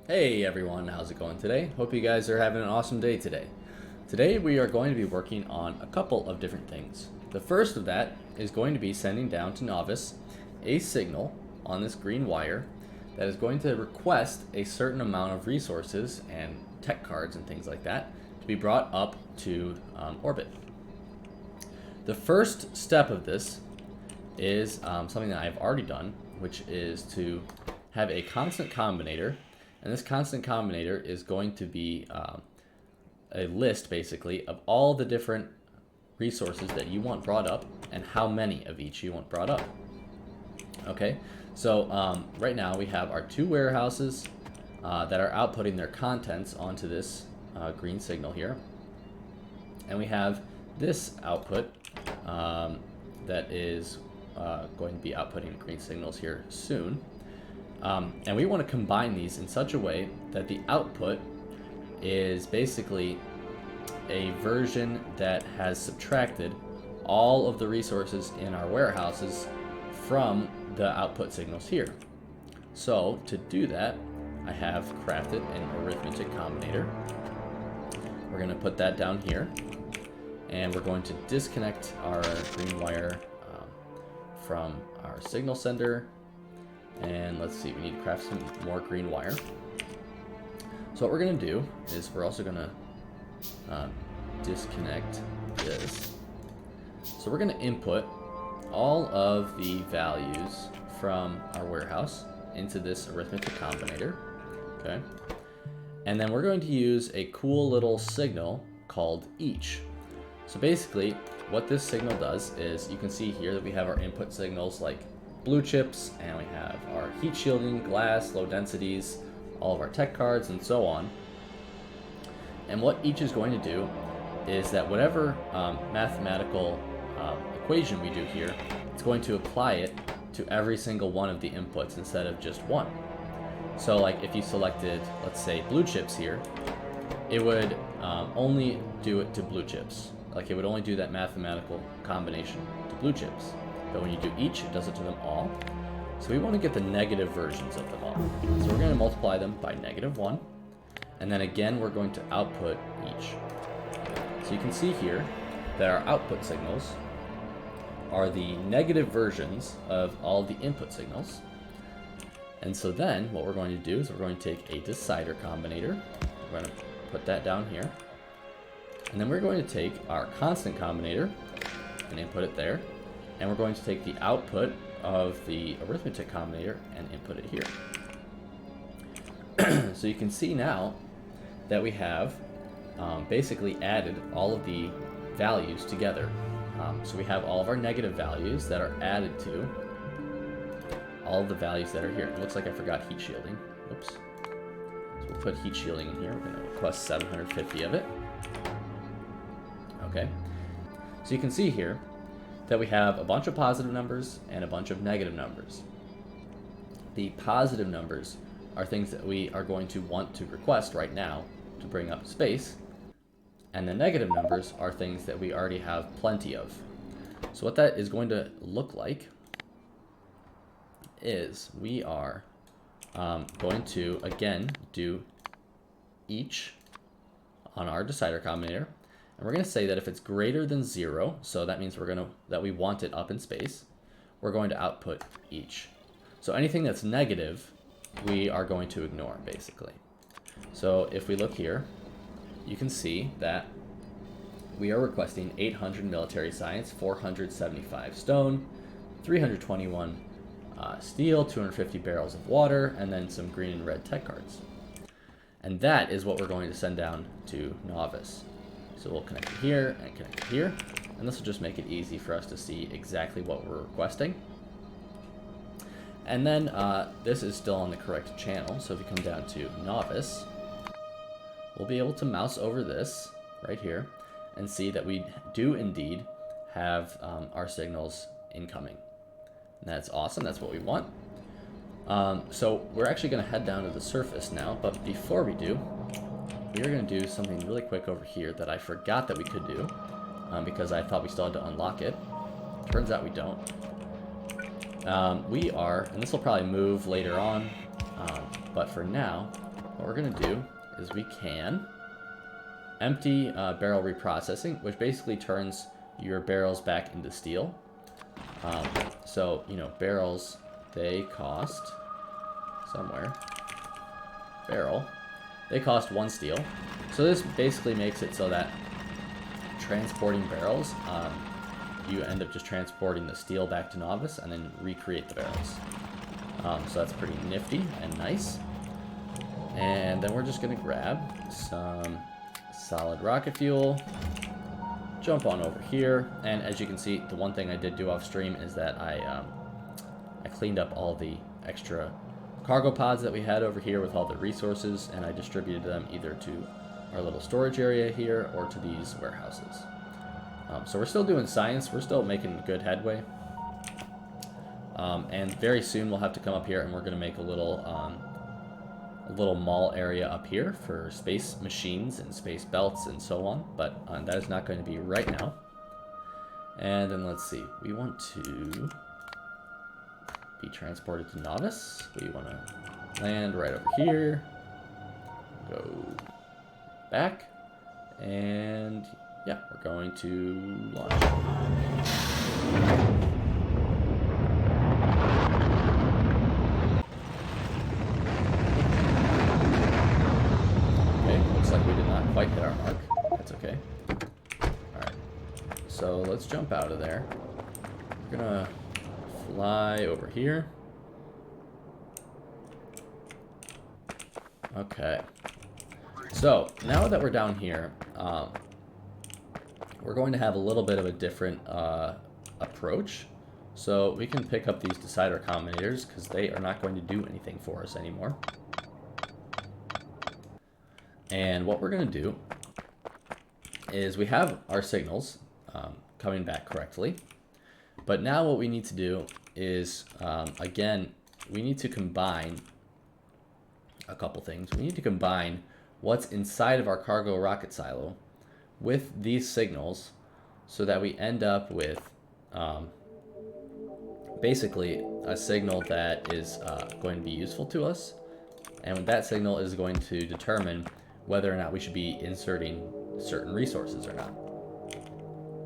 Hey everyone, how's it going today? Hope you guys are having an awesome day today. Today we are going to be working on a couple of different things. The first of that is going to be sending down to Nauvis a signal on this green wire that is going to request a certain amount of resources and tech cards and things like that to be brought up to orbit. The first step of this is something that I've already done, which is to have a constant combinator. And this constant combinator is going to be a list, basically, of all the different resources that you want brought up and how many of each you want brought up. Okay, so right now we have our two warehouses that are outputting their contents onto this green signal here. And we have this output that is going to be outputting green signals here soon. And we want to combine these in such a way that the output is basically a version that has subtracted all of the resources in our warehouses from the output signals here. So to do that, I have crafted an arithmetic combinator. We're going to put that down here, and we're going to disconnect our green wire from our signal sender. And let's see, we need to craft some more green wire. So what we're going to do is we're also going to disconnect this. So we're going to input all of the values from our warehouse into this arithmetic combinator. Okay. And then we're going to use a cool little signal called each. So basically what this signal does is, you can see here that we have our input signals like blue chips, and we have our heat shielding, glass, low densities, all of our tech cards, and so on. And what each is going to do is that whatever mathematical equation we do here, it's going to apply it to every single one of the inputs instead of just one. So like if you selected, let's say, blue chips here, it would only do it to blue chips. Like it would only do that mathematical combination to blue chips. But when you do each, it does it to them all. So we want to get the negative versions of them all. So we're going to multiply them by -1. And then again, we're going to output each. So you can see here that our output signals are the negative versions of all the input signals. And so then what we're going to do is we're going to take a decider combinator. We're going to put that down here. And then we're going to take our constant combinator and input it there. And we're going to take the output of the arithmetic combinator and input it here. So you can see now that we have basically added all of the values together. So we have all of our negative values that are added to all of the values that are here. It looks like I forgot heat shielding. Oops. So we'll put heat shielding in here. We're going to request 750 of it. Okay. So you can see here that we have a bunch of positive numbers and a bunch of negative numbers. The positive numbers are things that we are going to want to request right now to bring up space, and the negative numbers are things that we already have plenty of. So what that is going to look like is we are going to, again, do each on our decider combinator. And we're going to say that if it's greater than 0, so that means that we want it up in space, we're going to output each. So anything that's negative, we are going to ignore, basically. So if we look here, you can see that we are requesting 800 military science, 475 stone, 321 steel, 250 barrels of water, and then some green and red tech cards. And that is what we're going to send down to Nauvis. So we'll connect it here and connect it here, and this will just make it easy for us to see exactly what we're requesting. And then this is still on the correct channel, so if you come down to Nauvis, we'll be able to mouse over this right here and see that we do indeed have our signals incoming. And that's awesome, that's what we want. So we're actually going to head down to the surface now, but before we do, we are going to do something really quick over here that I forgot that we could do because I thought we still had to unlock it. Turns out we don't. We are, and this will probably move later on, but for now, what we're going to do is we can empty barrel reprocessing, which basically turns your barrels back into steel. So, you know, barrels, they cost somewhere. Barrel. They cost 1 steel. So this basically makes it so that transporting barrels, you end up just transporting the steel back to Nauvis and then recreate the barrels. So that's pretty nifty and nice. And then we're just going to grab some solid rocket fuel, jump on over here, and as you can see, the one thing I did do off stream is that I cleaned up all the extra cargo pods that we had over here with all the resources, and I distributed them either to our little storage area here or to these warehouses. So we're still doing science, we're still making good headway. And very soon we'll have to come up here and we're going to make a little mall area up here for space machines and space belts and so on, but that is not going to be right now. And then let's see, we want to be transported to Nauvis. We want to land right over here, go back, and yeah, we're going to launch. Quite hit our mark. That's okay. Alright. So let's jump out of there. We're gonna fly over here. Okay. So now that we're down here, we're going to have a little bit of a different approach. So we can pick up these decider combinators because they are not going to do anything for us anymore. And what we're going to do is we have our signals coming back correctly. But now what we need to do is, again, we need to combine a couple things. We need to combine what's inside of our cargo rocket silo with these signals so that we end up with basically a signal that is going to be useful to us. And that signal is going to determine whether or not we should be inserting certain resources or not.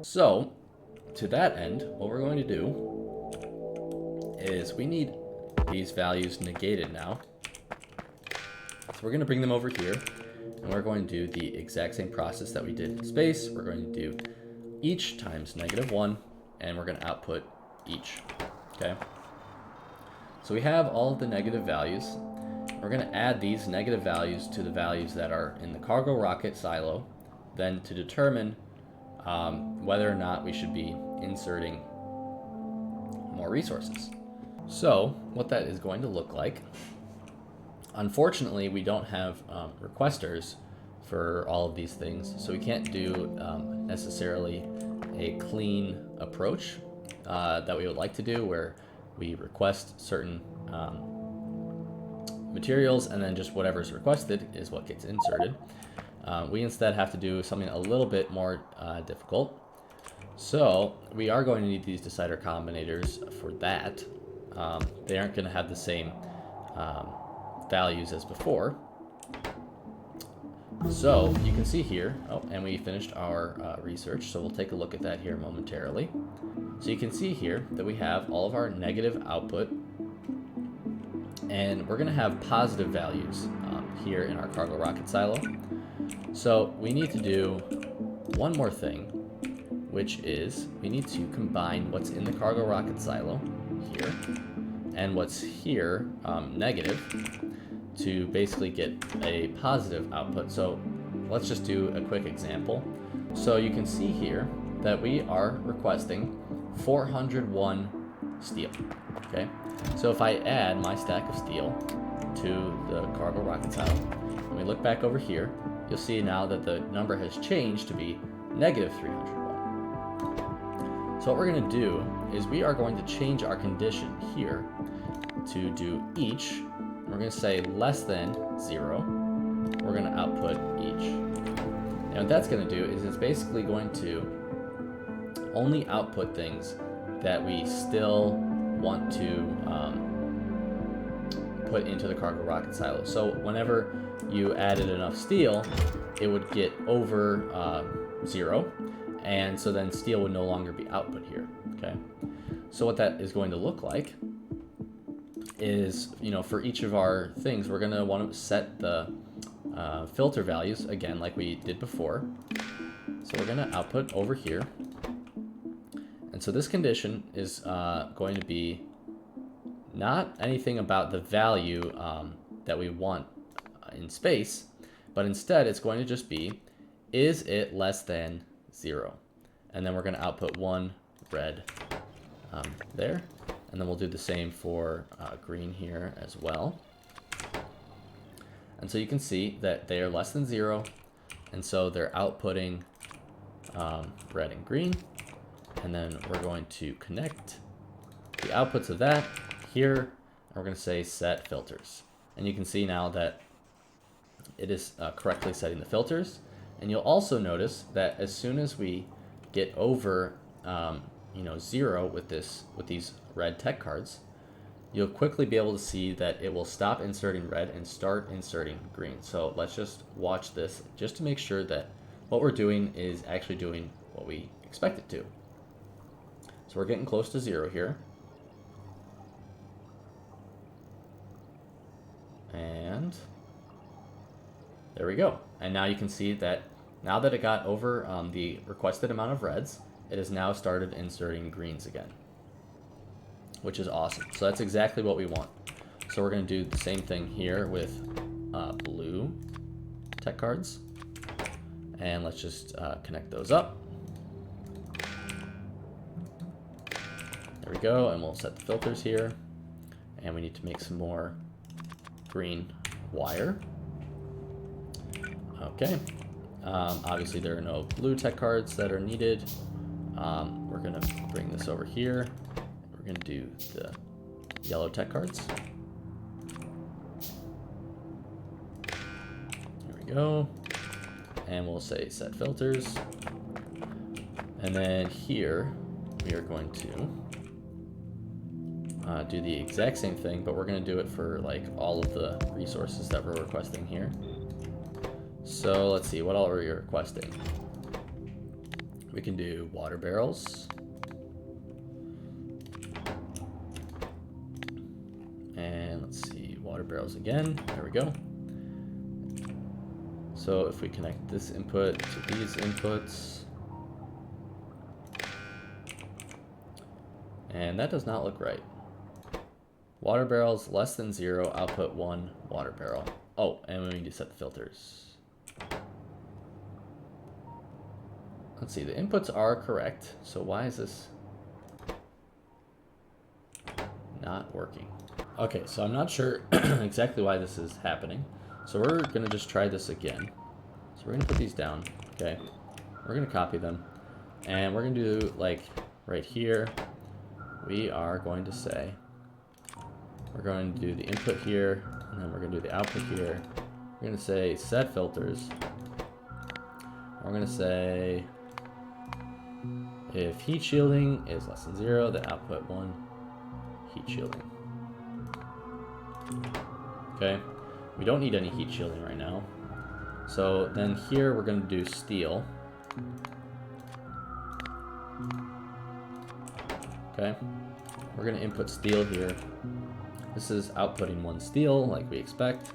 So, to that end, what we're going to do is we need these values negated now. So we're going to bring them over here, and we're going to do the exact same process that we did in space. We're going to do each times -1, and we're going to output each. Okay? So we have all of the negative values. We're going to add these negative values to the values that are in the cargo rocket silo, then to determine whether or not we should be inserting more resources. So what that is going to look like, unfortunately we don't have requesters for all of these things, so we can't do necessarily a clean approach that we would like to do where we request certain materials and then just whatever's requested is what gets inserted. We instead have to do something a little bit more difficult. So we are going to need these decider combinators for that. They aren't going to have the same values as before. So you can see here, oh, and we finished our research, so we'll take a look at that here momentarily. So you can see here that we have all of our negative output, and we're going to have positive values here in our cargo rocket silo. So we need to do one more thing, which is we need to combine what's in the cargo rocket silo here and what's here negative to basically get a positive output. So let's just do a quick example. So you can see here that we are requesting 401 steel. Okay, so if I add my stack of steel to the cargo rocket silo, when we look back over here, you'll see now that the number has changed to be negative 301. So what we're going to do is we are going to change our condition here to do each. We're going to say less than 0. We're going to output each. And what that's going to do is it's basically going to only output things that we still want to put into the cargo rocket silo. So whenever you added enough steel, it would get over 0, and so then steel would no longer be output here. Okay, so what that is going to look like is, for each of our things, we're going to want to set the filter values again like we did before. So we're going to output over here, and so this condition is going to be not anything about the value that we want in space, but instead it's going to just be, is it less than 0? And then we're going to output 1 red there, and then we'll do the same for green here as well. And so you can see that they are less than 0, and so they're outputting red and green. And then we're going to connect the outputs of that here, and we're going to say set filters. And you can see now that it is correctly setting the filters. And you'll also notice that as soon as we get over 0 with these red tech cards, you'll quickly be able to see that it will stop inserting red and start inserting green. So let's just watch this just to make sure that what we're doing is actually doing what we expect it to. So we're getting close to 0 here. And there we go. And now you can see that now that it got over the requested amount of reds, it has now started inserting greens again, which is awesome. So that's exactly what we want. So we're going to do the same thing here with blue tech cards. And let's just connect those up. There we go, and we'll set the filters here. And we need to make some more green wire. Okay. Obviously there are no blue tech cards that are needed. We're going to bring this over here. We're going to do the yellow tech cards. There we go. And we'll say set filters. And then here we are going to do the exact same thing, but we're going to do it for like all of the resources that we're requesting here. So let's see, what all are we requesting? We can do water barrels. And let's see, water barrels again. There we go. So if we connect this input to these inputs, and that does not look right. Water barrels less than 0, output 1 water barrel. Oh, and we need to set the filters. Let's see, the inputs are correct. So why is this not working? Okay, so I'm not sure exactly why this is happening. So we're going to just try this again. So we're going to put these down, okay? We're going to copy them. And we're going to do, like, right here, we are going to say, we're going to do the input here, and then we're going to do the output here. We're going to say set filters. We're going to say if heat shielding is less than 0, then output 1 heat shielding. Okay, we don't need any heat shielding right now. So then here we're going to do steel. Okay, we're going to input steel here. This is outputting 1 steel like we expect.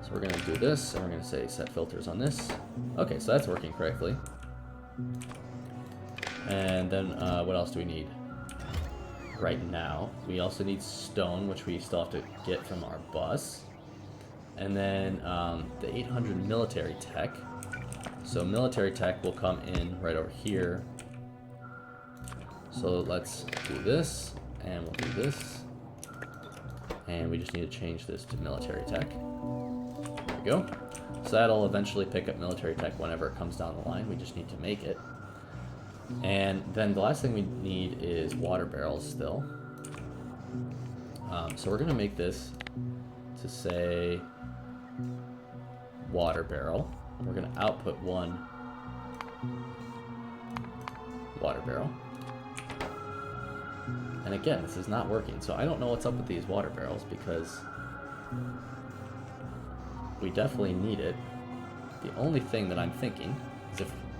So we're going to do this, and we're going to say set filters on this. Okay, so that's working correctly. And then what else do we need? Right now, we also need stone, which we still have to get from our bus. And then the 800 military tech. So military tech will come in right over here. So let's do this, and we'll do this. And we just need to change this to military tech. There we go. So that'll eventually pick up military tech whenever it comes down the line. We just need to make it. And then the last thing we need is water barrels still. So we're going to make this to say water barrel. We're going to output 1 water barrel. And again, this is not working, so I don't know what's up with these water barrels because we definitely need it. The only thing that I'm thinking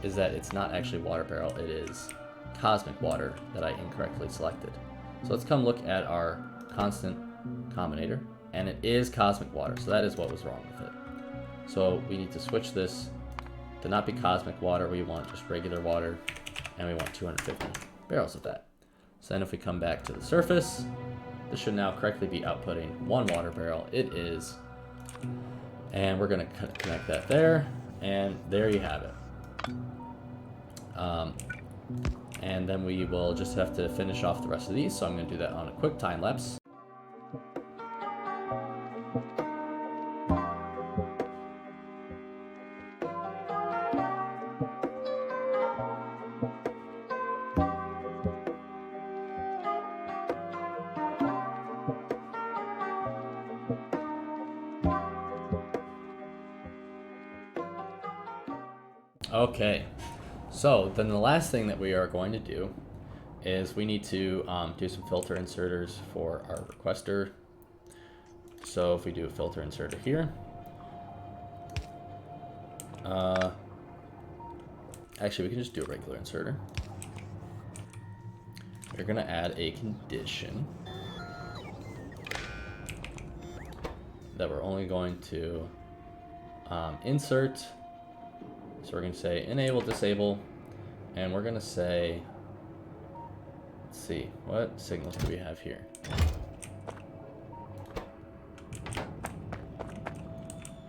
is that it's not actually water barrel, it is cosmic water that I incorrectly selected. So let's come look at our constant combinator, and it is cosmic water, so that is what was wrong with it. So we need to switch this to not be cosmic water, we want just regular water, and we want 250 barrels of that. So then if we come back to the surface, this should now correctly be outputting 1 water barrel. It is. And we're going to connect that there, and there you have it. And then we will just have to finish off the rest of these, so I'm going to do that on a quick time lapse. Okay, so then the last thing that we are going to do is we need to do some filter inserters for our requester. So if we do a filter inserter here, actually we can just do a regular inserter. We're going to add a condition that we're only going to insert. So we're going to say enable, disable, and we're going to say, let's see, what signals do we have here?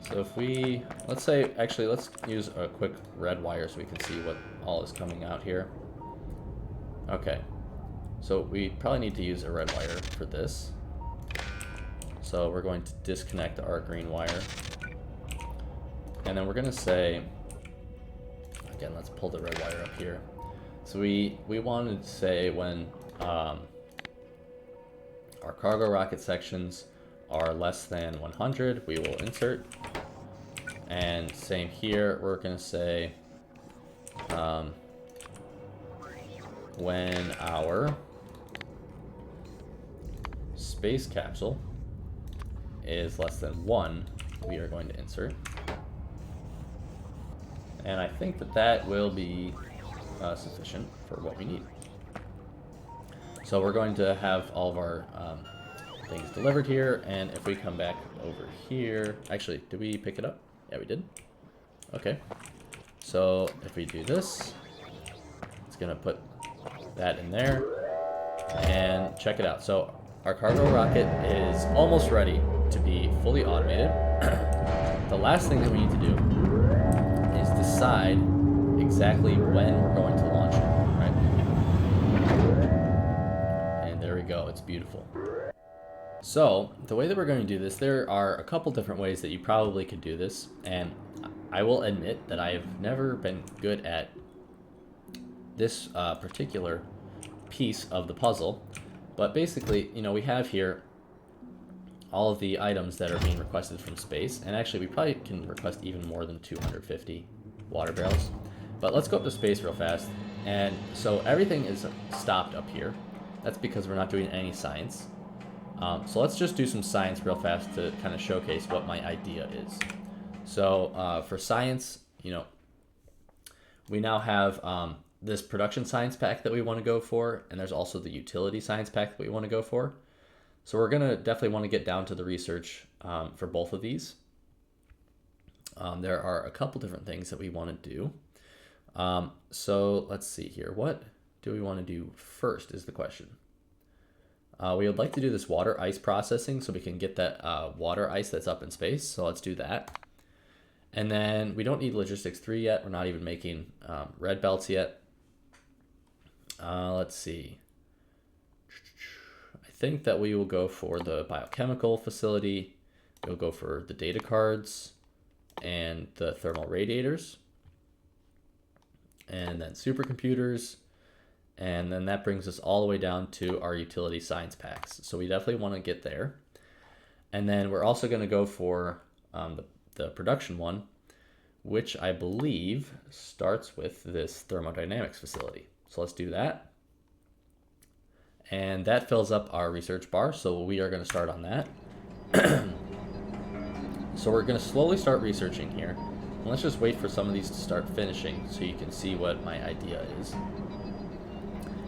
So if we, let's say, actually let's use a quick red wire so we can see what all is coming out here. Okay, so we probably need to use a red wire for this. So we're going to disconnect our green wire. And then we're going to say, again, let's pull the red wire up here. So we wanted to say when our cargo rocket sections are less than 100, we will insert. And same here, we're going to say when our space capsule is less than 1, we are going to insert. And I think that that will be sufficient for what we need. So we're going to have all of our things delivered here, and if we come back over here, actually, did we pick it up? Yeah, we did. Okay. So if we do this, it's going to put that in there, and check it out. So our cargo rocket is almost ready to be fully automated. The last thing that we need to do is decide exactly when we're going to launch it, right? And there we go, it's beautiful. So the way that we're going to do this, there are a couple different ways that you probably could do this, and I will admit that I have never been good at this particular piece of the puzzle. But basically, you know, we have here all of the items that are being requested from space, and actually we probably can request even more than 250 water barrels. But let's go up to space real fast. And so everything is stopped up here. That's because we're not doing any science. So let's just do some science real fast to kind of showcase what my idea is. So for science, you know, we now have this production science pack that we want to go for, and there's also the utility science pack that we want to go for. So we're going to definitely want to get down to the research for both of these. There are a couple different things that we want to do. So let's see here. What do we want to do first is the question. We would like to do this water ice processing so we can get that water ice that's up in space. So let's do that. And then we don't need logistics 3 yet. We're not even making red belts yet. Let's see. I think that we will go for the biochemical facility. We'll go for the data cards and the thermal radiators. And then supercomputers. And then that brings us all the way down to our utility science packs. So we definitely want to get there. And then we're also going to go for the production one, which I believe starts with this thermodynamics facility. So let's do that. And that fills up our research bar. So we are going to start on that. So we're going to slowly start researching here. And let's just wait for some of these to start finishing so you can see what my idea is.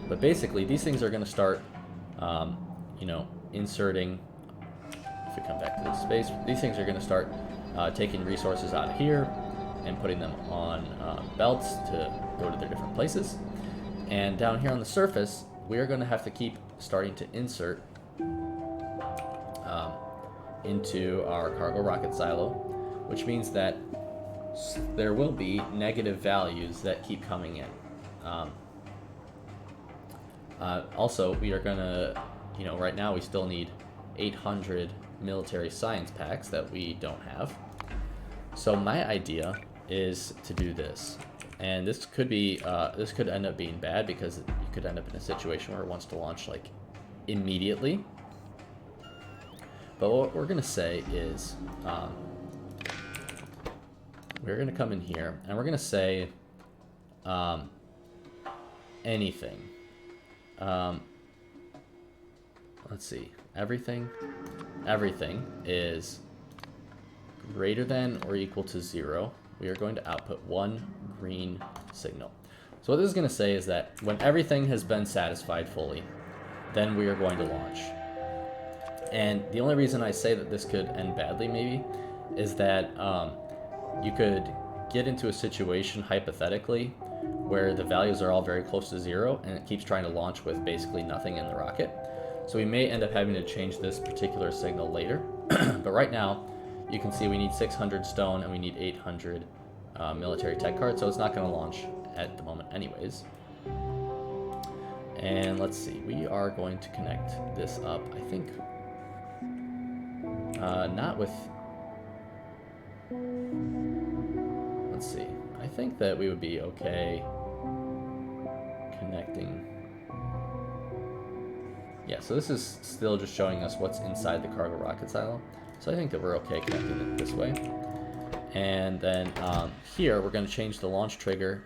But basically, these things are going to start, you know, inserting. If we come back to this space, these things are going to start taking resources out of here and putting them on belts to go to their different places. And down here on the surface, we are going to have to keep starting to insert into our cargo rocket silo, which means that there will be negative values that keep coming in. Also, we are going to, you know, right now we still need 800 military science packs that we don't have. So my idea is to do this. And this could be, this could end up being bad because you could end up in a situation where it wants to launch like immediately. But what we're gonna say is, we're gonna come in here and we're gonna say, anything. Let's see, everything is greater than or equal to 0. We are going to output 1 green signal. So what this is going to say is that when everything has been satisfied fully, then we are going to launch. And the only reason I say that this could end badly maybe is that you could get into a situation hypothetically where the values are all very close to 0 and it keeps trying to launch with basically nothing in the rocket. So we may end up having to change this particular signal later. But right now, you can see we need 600 stone and we need 800 military tech cards, so it's not going to launch at the moment anyways. And let's see, we are going to connect this up, I think, not with, let's see, I think that we would be okay connecting. Yeah, so this is still just showing us what's inside the cargo rocket silo. So I think that we're okay connecting it this way. And then here, we're going to change the launch trigger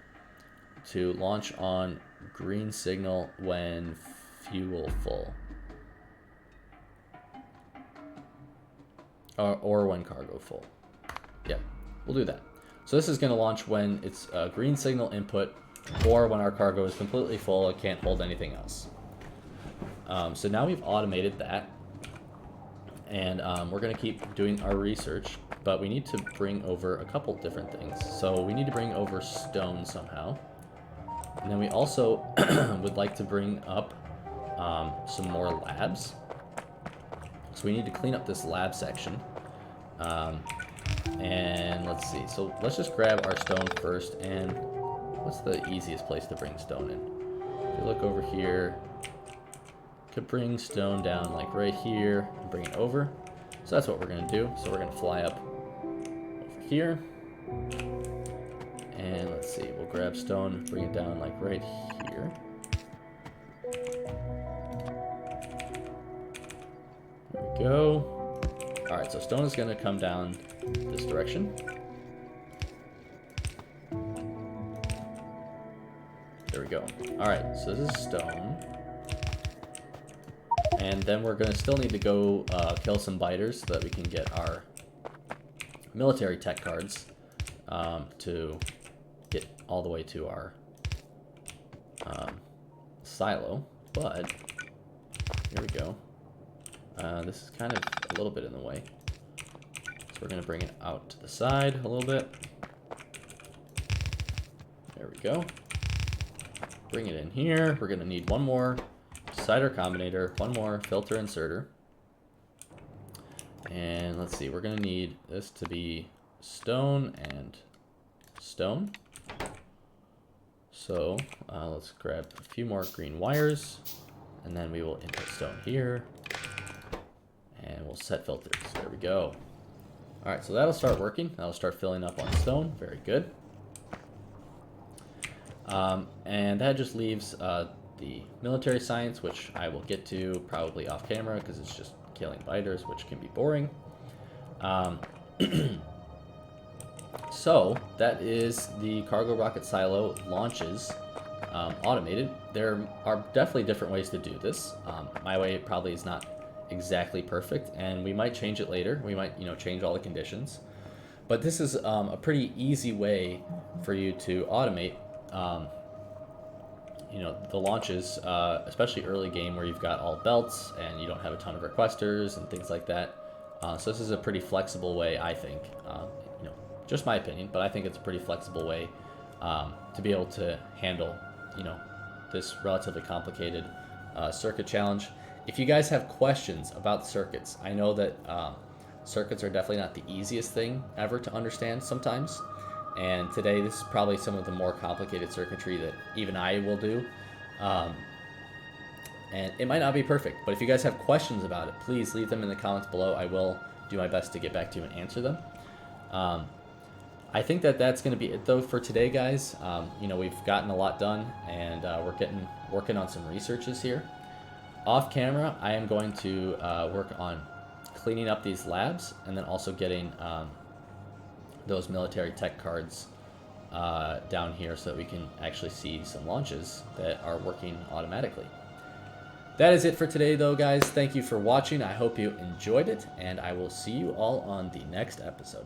to launch on green signal when fuel full. Or when cargo full. Yeah, we'll do that. So this is going to launch when it's a green signal input or when our cargo is completely full, it can't hold anything else. So now we've automated that. And we're going to keep doing our research, but we need to bring over a couple different things. So we need to bring over stone somehow. And then we also would like to bring up some more labs. So we need to clean up this lab section. And let's see. So let's just grab our stone first. And what's the easiest place to bring stone in? If you look over here, could bring stone down like right here and bring it over. So that's what we're going to do. So we're going to fly up over here. And let's see, we'll grab stone, bring it down like right here. There we go. Alright, so stone is going to come down this direction. There we go. Alright, so this is stone. And then we're going to still need to go kill some biters so that we can get our military tech cards to get all the way to our silo. But, here we go. This is kind of a little bit in the way. So we're going to bring it out to the side a little bit. There we go. Bring it in here. We're going to need one more decider combinator, one more filter inserter. And let's see, we're going to need this to be stone and stone. So let's grab a few more green wires, and then we will input stone here, and we'll set filters. There we go. All right, so that'll start working. That'll start filling up on stone. Very good. And that just leaves the military science, which I will get to probably off camera because it's just killing biters, which can be boring. So that is the cargo rocket silo launches automated. There are definitely different ways to do this. My way probably is not exactly perfect, and we might change it later. We might, change all the conditions. But this is a pretty easy way for you to automate, the launches, especially early game where you've got all belts and you don't have a ton of requesters and things like that. So this is a pretty flexible way, I think. Just my opinion, but I think it's a pretty flexible way to be able to handle, this relatively complicated circuit challenge. If you guys have questions about circuits, I know that circuits are definitely not the easiest thing ever to understand sometimes. And today, this is probably some of the more complicated circuitry that even I will do. And it might not be perfect, but if you guys have questions about it, please leave them in the comments below. I will do my best to get back to you and answer them. I think that that's going to be it, though, for today, guys. We've gotten a lot done, and we're working on some researches here. Off camera, I am going to work on cleaning up these labs, and then also getting those military tech cards down here so that we can actually see some launches that are working automatically. That is it for today, though, guys. Thank you for watching. I hope you enjoyed it, and I will see you all on the next episode.